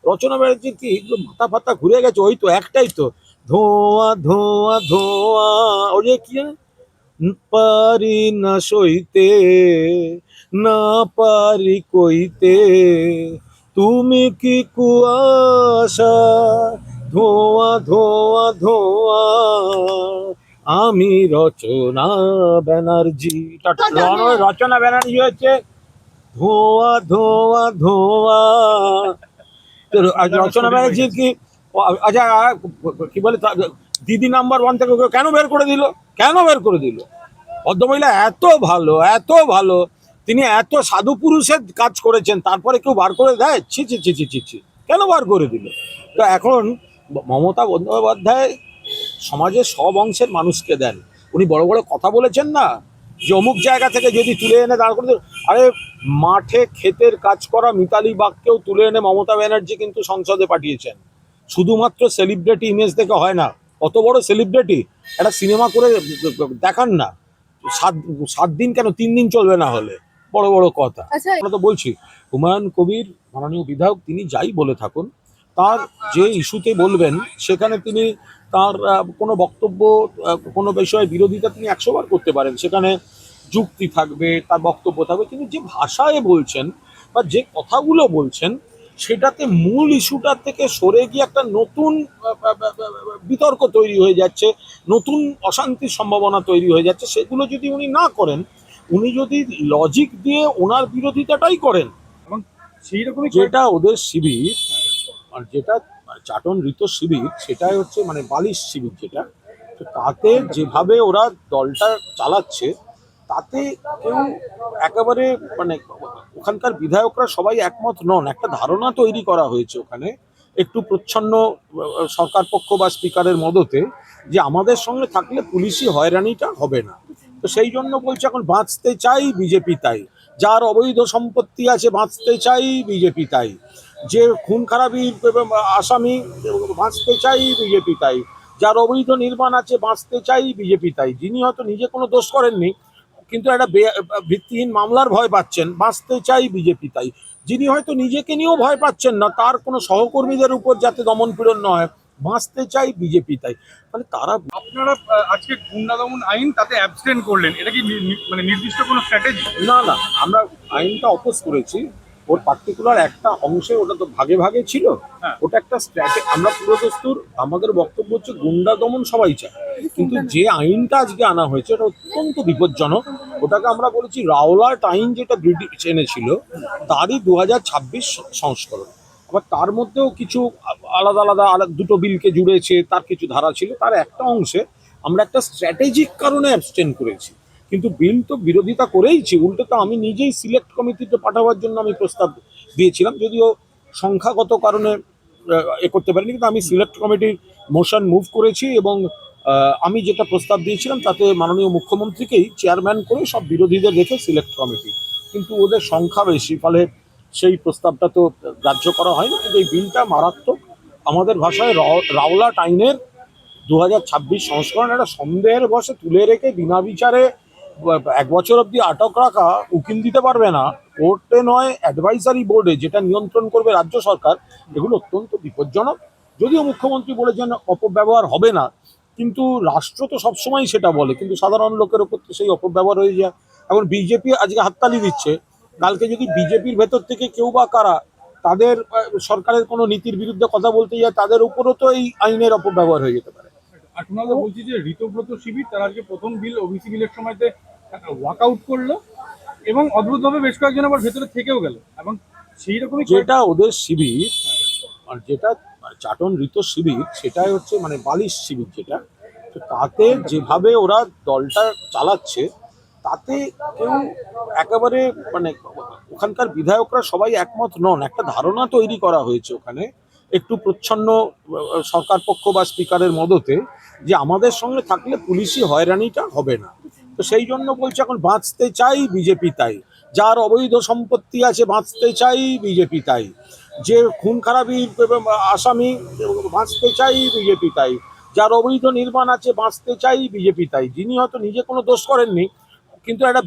রচনা ব্যানার্জি কি এগুলো মাথা ফাতা ঘুরে গেছে? ওই তো একটাই তো, ধোঁয়া ধোঁয়া ধোঁয়া, ওই যে কি জানে, পারি না সইতে, না পারি কইতে, তুমি কি কুয়াশা, ধোঁয়া ধোঁয়া ধোঁয়া, আমি রচনা ব্যানার্জি। রচনা ব্যানার্জি হচ্ছে ধোঁয়া ধোঁয়া ধোঁয়া। তো রচনা ব্যানার্জির কি আচ্ছা কি বলে দিদি নাম্বার ওয়ান থেকে ওকে কেন বের করে দিল? কেন বের করে দিল? ভদ্রমহিলা এত ভালো, এত ভালো, তিনি এত সাধু পুরুষের কাজ করেছেন, তারপরে কেউ বার করে দেয়? ছি ছি ছি ছি ছি ছি, কেন বার করে দিল? তো এখন মমতা বন্দ্যোপাধ্যায় সমাজের সব অংশের মানুষকে দেন। উনি বড় বড় কথা বলেছেন না, যে অমুক জায়গা থেকে যদি তুলে এনে দাঁড় করে আরে মাঠে ক্ষেতের কাজ করা মিতালি বাগকেও তুলে এনে মমতা ব্যানার্জি কিন্তু সংসদে পাঠিয়েছেন। শুধুমাত্র সেলিব্রিটি ইমেজ থেকে হয় না, অত বড় সেলিব্রিটি একটা সিনেমা করে দেখান না, 7 দিন কেন 3 দিন চলবে না হলে? বড় বড় কথা। আমরা তো বলছি হুমায়ুন কবির মাননীয় বিধায়ক তিনি যাই বলে থাকুন, তার যে ইস্যুতে বলবেন সেখানে তিনি তার কোনো বক্তব্য, কোনো বিষয়ে বিরোধিতা তিনি 100 বার করতে পারেন, সেখানে যুক্তি থাকবে, তার বক্তব্য থাকবে, কিন্তু যে ভাষায় বলছেন বা যে কথাগুলো বলছেন সেটাতে মূল ইস্যুটা থেকে সরে গিয়ে একটা নতুন বিতর্ক তৈরি হয়ে যাচ্ছে, নতুন অশান্তির সম্ভাবনা তৈরি হয়ে যাচ্ছে। সেগুলো যদি উনি না করেন, উনি যদি লজিক দিয়ে ওনার বিরোধিতাটাই করেন, এবং সেই রকমই যেটা ওদের শিবির, আর যেটা চাটন ঋত শিবির, সেটাই হচ্ছে মানে বালিশ শিবির যেটা, তো তাতে যেভাবে ওরা দলটা চালাচ্ছে, তাতে কেউ একেবারে মানে ওখানকার বিধায়করা সবাই একমত নন। একটা ধারণা তৈরি করা হয়েছে ওখানে একটু প্রচ্ছন্ন সরকার পক্ষ বা স্পিকারের মদতে, যে আমাদের সঙ্গে থাকলে পুলিশি হয়রানিটা হবে না। তো সেই জন্য বলছে এখন বাঁচতে চাই বিজেপি তাই, যার অবৈধ সম্পত্তি আছে বাঁচতে চাই বিজেপি তাই, যে খুন খারাপি আসামি বাঁচতে চাই বিজেপি তাই, যার অবৈধ নির্মাণ আছে বাঁচতে চাই বিজেপি তাই, যিনি হয়তো নিজে কোনো দোষ করেননি কিন্তু একটা ভিত্তিহীন মামলার ভয় পাচ্ছেন বাঁচতে চাই বিজেপি তাই, যিনি হয়তো নিজেকে নিয়েও ভয় পাচ্ছেন না, তার কোনো সহকর্মীদের উপর যাতে দমন পীড়ন না হয়, বাঁচতে চাই বিজেপি তাই। মানে তারা আপনারা আজকে গুন্ডা দমন আইন তাতে অ্যাবস্টেন করলেন, এটা কি মানে নির্দিষ্ট কোনো স্ট্র্যাটেজি? না না, আমরা আইনটা অপোজ করেছি, ওর পার্টিকুলার একটা অংশে, ওটা তো ভাগে ভাগে ছিল, হ্যাঁ। ওটা একটা আমরা পুরোদস্তুর, আমাদের বক্তব্য হচ্ছে গুন্ডা দমন সবাই চায়, কিন্তু যে আইনটা আজকে আনা হয়েছে এটা অত্যন্ত বিপজ্জনক। ওটাকে আমরা বলেছি রাওলাট আইন, যেটা ব্রিটিশ এনেছিল, তারই 2026 সংস্করণ। আবার তার মধ্যেও কিছু আলাদা আলাদা দুটো বিলকে জুড়েছে, তার কিছু ধারা ছিল, তার একটা অংশে আমরা একটা স্ট্র্যাটেজিক কারণে অ্যাবস্টেন করেছি, কিন্তু বিল তো বিরোধিতা করেইছি। উল্টো তো আমি নিজেই সিলেক্ট কমিটিতে পাঠাবার জন্য আমি প্রস্তাব দিয়েছিলাম, যদিও সংখ্যাগত কারণে এ করতে পারিনি, কিন্তু আমি সিলেক্ট কমিটির মোশন মুভ করেছি এবং আমি যেটা প্রস্তাব দিয়েছিলাম তাতে মাননীয় মুখ্যমন্ত্রীকেই চেয়ারম্যান করে সব বিরোধীদের রেখে সিলেক্ট কমিটি, কিন্তু ওদের সংখ্যা বেশি, ফলে সেই প্রস্তাবটা তো গ্রাহ্য করা হয়নি। কিন্তু এই বিলটা মারাত্মক, আমাদের ভাষায় রাওলাট আইনের 2026 সংস্করণ, একটা সন্দেহের বশে তুলে রেখে বিনা বিচারে 1 বছর অবধি আটক রাখা, উকিল দিতে পারবে না, কোর্টে নয় অ্যাডভাইসারি বোর্ডে, যেটা নিয়ন্ত্রণ করবে রাজ্য সরকার, এগুলো অত্যন্ত বিপজ্জনক। যদিও মুখ্যমন্ত্রী বলেছেন অপব্যবহার হবে না, কিন্তু রাষ্ট্র তো সবসময় সেটা বলে, কিন্তু সাধারণ লোকের ওপর তো সেই অপব্যবহার হয়ে যায়। এখন বিজেপি আজকে হাততালি দিচ্ছে, কালকে যদি বিজেপির ভেতর থেকে কেউ বা কারা তাদের সরকারের কোনো নীতির বিরুদ্ধে কথা বলতে যায়, তাদের উপরও তো এই আইনের অপব্যবহার হয়ে যেতে পারে। আর তোমাদের বলছি যে ঋতব্রত শিবির তারা আজকে প্রথম বিল ওবিসি বিলের সময়তে ওয়াকআউট করলো এবং অদ্ভুতভাবে বেশ কয়েকজন আবার ভেতরে থেকেও গেল, এবং সেই রকমই যেটা ওদের শিবির, আর যেটা চাটন ঋত শিবির, সেটাই হচ্ছে মানে বালিশ শিবির যেটা, তো তাতে যেভাবে ওরা দলটা চালাচ্ছে, তাতে কেউ একেবারে মানে ওখানকার বিধায়করা সবাই একমত নন। একটা ধারণা তৈরি করা হয়েছে ওখানে একটু প্রচ্ছন্ন সরকার পক্ষ বা স্পিকারের মদতে, যে আমাদের সঙ্গে থাকলে পুলিশি হয়রানিটা হবে না। তো সেই জন্য বলছে এখন বাঁচতে চাই বিজেপি তাই, যার অবৈধ সম্পত্তি আছে বাঁচতে চাই বিজেপি তাই, যে খুন খারাপি আসামি বাঁচতে চাই বিজেপি তাই, যার অবৈধ নির্মাণ আছে বাঁচতে চাই বিজেপি তাই, যিনি হয়তো নিজে কোনো দোষ করেননি কিন্তু একটা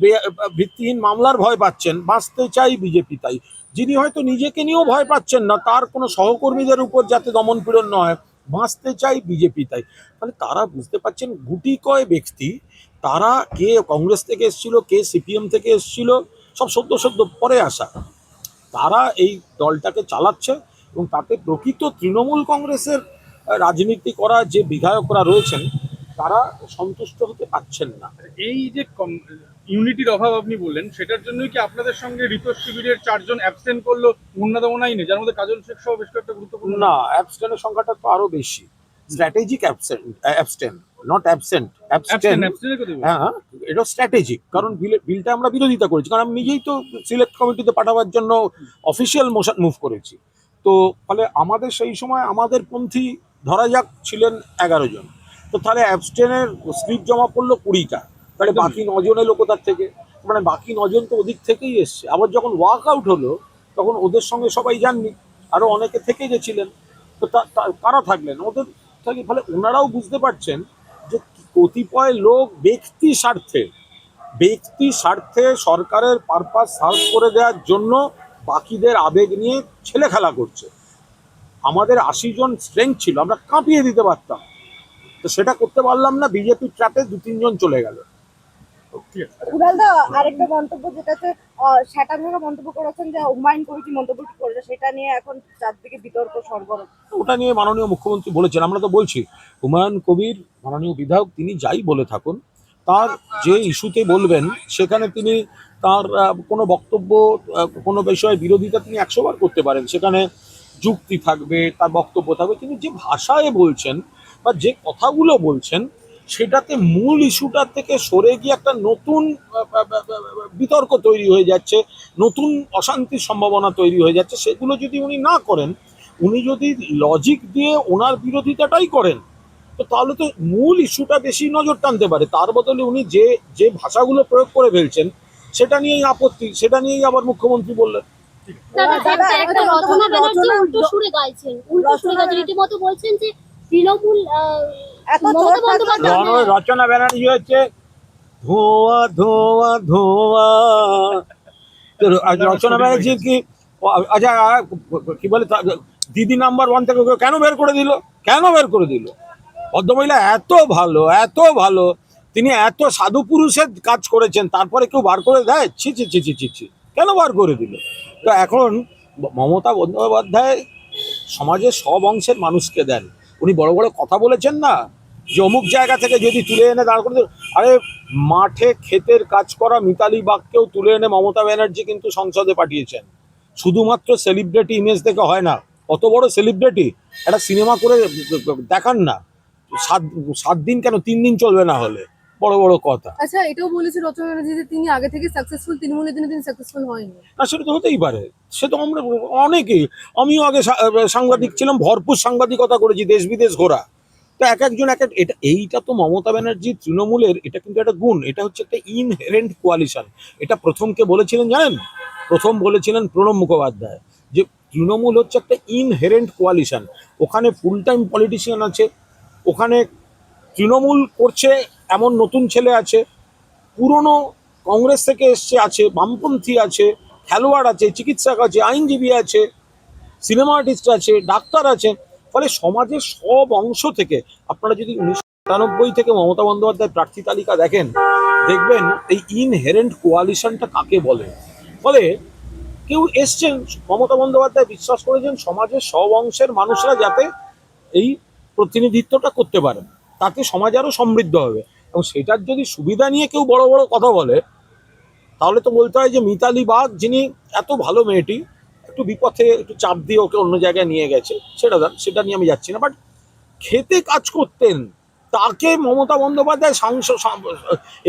ভিত্তিহীন মামলার ভয় পাচ্ছেন বাঁচতে চাই বিজেপি তাই, যিনি হয়তো নিজেকে নিয়েও ভয় পাচ্ছেন না, তার কোনো সহকর্মীদের উপর যাতে দমনপীড়ন না হয়, বাঁচতে চাই বিজেপি তাই। মানে তারা বুঝতে পারছেন গুটি কয় ব্যক্তি, তারা কে কংগ্রেস থেকে এসেছিল, কে সিপিএম থেকে এসেছিল, সব সদ্য সদ্য পরে আসা, তারা এই দলটাকে চালাচ্ছে। এবং তাতে প্রকৃত তৃণমূল কংগ্রেসের রাজনীতি করা যে বিধায়করা রয়েছেন, তারা সন্তুষ্ট হতে পারছেন না। এই যে ইউনিটির অভাব আপনি বললেন, সেটার জন্যই কি আপনাদের সঙ্গে ঋত শিবিরের 4 জন অ্যাবসেন্ট করলো মুন্না দমন আইনে, যার মধ্যে কাজল শেখ সহ বেশ কয়েকটা গুরুত্বপূর্ণ না, অ্যাবস্টেনের সংখ্যাটা তো আরো বেশি। Strategic abstain, not absent, abstain. অ্যাবসেন্টের কথা বলছি। হ্যাঁ, এটা স্ট্র্যাটেজিক, কারণ বিলটা আমরা বিরোধিতা করেছি, কারণ আমি নিজেই তো সিলেক্ট কমিটিতে পাঠাবার জন্য অফিসিয়াল মোশন মুভ করেছি। তো ফলে আমাদের সেই সময় আমাদের পন্থী ধরা যাক ছিলেন 11 জন। তো তাহলে অ্যাবস্টেনের স্লিপ জমা পড়লো 20টা, তাহলে একদমই। বাকি 9জন এলো কোথার থেকে? মানে বাকি 9জন তো ওদিক থেকেই এসছে। আবার যখন ওয়াক আউট হলো, তখন ওদের সঙ্গে সবাই যাননি, আরো অনেকে থেকে গেছিলেন। তো কারা থাকলেন ওদের থেকে? ফলে ওনারাও বুঝতে পারছেন যে কতিপয় লোক ব্যক্তি স্বার্থে সরকারের পারপাস সার্ভ করে দেওয়ার জন্য বাকিদের আবেগ নিয়ে ছেলে খেলা করছে। আমাদের 80 জন স্ট্রেংথ ছিল, আমরা কাঁপিয়ে দিতে পারতাম, তো সেটা করতে পারলাম না। বিজেপি ট্র্যাপে 2-3 জন চলে গেল। ঠিক আছে। উড়ালদা আরেকটা মন্তব্য, যেটাতে শ্যাটানরা মন্তব্য করেছেন যে হুমায়ুন কমিটি মন্তব্যটি করেছে, সেটা নিয়ে এখন চারদিকে বিতর্ক সরগরম। ওটা নিয়ে মাননীয় মুখ্যমন্ত্রী বলেছেন, আমরা তো বলছি হুমায়ুন কবির মাননীয় বিধায়ক, তিনি যাই বলে থাকুন, তার যে ইস্যুতে বলবেন সেখানে তিনি তার কোনো বক্তব্য, কোনো বিষয়ে বিরোধিতা তিনি 100 বার করতে পারেন, সেখানে যুক্তি থাকবে, তার বক্তব্য থাকবে, কিন্তু যে ভাষায় বলছেন বা যে কথাগুলো বলছেন, সেটাতে মূল ইস্যুটার থেকে সরে গিয়ে একটা নতুন বিতর্ক তৈরি হয়ে যাচ্ছে, নতুন অশান্তির সম্ভাবনা তৈরি হয়ে যাচ্ছে। সেগুলো যদি উনি না করেন, উনি যদি লজিক দিয়ে ওনার বিরোধিতাটাই করেন, তো তাহলে তো মূল ইস্যুটা বেশি নজর টানতে পারে। তার বদলে উনি যে যে ভাষাগুলো প্রয়োগ করে ফেলছেন, সেটা নিয়েই আপত্তি, সেটা নিয়েই আবার মুখ্যমন্ত্রী বললেন। দাদা দাদা, একটা রচনা ব্যানার্জি উল্টো সুরে গাইছেন, রীতিমতো বলছেন যে তৃণমূল এত মমতা জোর থাকলে বন্দ্যোপাধ্যায় রচনা ব্যানার্জি হচ্ছে ধোঁয়া ধোঁয়া ধোঁয়া। তো রচনা ব্যানার্জি কি আচ্ছা, কি বলে দিদি নাম্বার 1 থেকে ওকে কেন বের করে দিল? ভদ্রমহিলা এত ভালো, এত ভালো, তিনি এত সাধু পুরুষের কাজ করেছেন, তারপরে কেউ বার করে দেয়? ছি ছি ছি ছি ছি ছি, কেন বার করে দিল? তো এখন মমতা বন্দ্যোপাধ্যায় সমাজের সব অংশের মানুষকে দেন। উনি বড় বড় কথা বলেছেন না, যে অমুক জায়গা থেকে যদি তুলে এনে দাঁড় করে আরে মাঠে ক্ষেতের কাজ করা মিতালি বাগকেও তুলে এনে মমতা ব্যানার্জি কিন্তু সংসদে পাঠিয়েছেন। শুধুমাত্র সেলিব্রিটি ইমেজ থেকে হয় না, অত বড় সেলিব্রিটি, একটা সিনেমা করে দেখান না। 7 দিন কেন, 3 দিন চলবে না হলে, বড় বড় কথা। আচ্ছা, এটাও বলেছে রচনা ব্যানার্জি যে তিনি আগে থেকে সাকসেসফুল, তৃণমূলের দিনে তিনি সাকসেসফুল হয়নি। না, সেটা তো হতেই পারে, সে তো আমরা অনেকেই, আমিও আগে সাংবাদিক ছিলাম, ভরপুর সাংবাদিকতা করেছি, দেশ বিদেশ ঘোরা। তো এক একজন এক এক, এইটা তো মমতা ব্যানার্জি তৃণমূলের, এটা কিন্তু একটা গুণ, এটা হচ্ছে একটা ইনহেরেন্ট কোয়ালিশন। এটা প্রথম কে বলেছিলেন জানেন? প্রথম বলেছিলেন প্রণব মুখোপাধ্যায়, যে তৃণমূল হচ্ছে একটা ইনহেরেন্ট কোয়ালিশন। ওখানে ফুল টাইম পলিটিশিয়ান আছে, ওখানে তৃণমূল করছে এমন নতুন ছেলে আছে, পুরনো কংগ্রেস থেকে এসছে আছে, বামপন্থী আছে, খেলোয়াড় আছে, চিকিৎসক আছে, আইনজীবী আছে, সিনেমা আর্টিস্ট আছে, ডাক্তার আছে। ফলে সমাজের সব অংশ থেকে, আপনারা যদি 1997 থেকে মমতা বন্দ্যোপাধ্যায় প্রার্থী তালিকা দেখেন, দেখবেন এই ইনহেরেন্ট কোয়ালিশনটা কাকে বলে। ফলে কেউ এসছেন, মমতা বন্দ্যোপাধ্যায় বিশ্বাস করেছেন সমাজের সব অংশের মানুষরা যাতে এই প্রতিনিধিত্বটা করতে পারেন, তাতে সমাজ আরো সমৃদ্ধ হবে। এবং সেটার যদি সুবিধা নিয়ে কেউ বড় বড় কথা বলে, তাহলে তো বলতে হয় যে মিতালি বাগ, যিনি এত ভালো মেয়েটি, একটু বিপথে একটু চাপ দিয়ে ওকে অন্য জায়গায় নিয়ে গেছে, সেটা নিয়ে আমি যাচ্ছি না, বাট খেতে কাজ করতেন, তাকে মমতা বন্দ্যোপাধ্যায়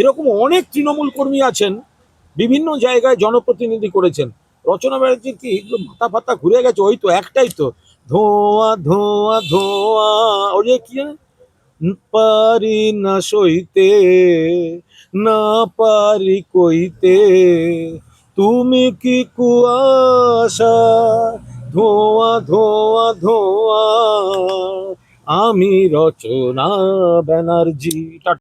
এরকম অনেক তৃণমূল কর্মী আছেন, বিভিন্ন জায়গায় জনপ্রতিনিধি করেছেন। রচনা ব্যানার্জির কি এগুলো মাথা ফাতা ঘুরে গেছে? ওই তো একটাই তো, ধোঁয়া ধোঁয়া ধোঁয়া, ওই যে কি জানে, পারি না সইতে, না পারি কইতে, তুমি কি কুয়াশা, ধোঁয়া ধোঁয়া ধোঁয়া, আমি রচনা ব্যানার্জি।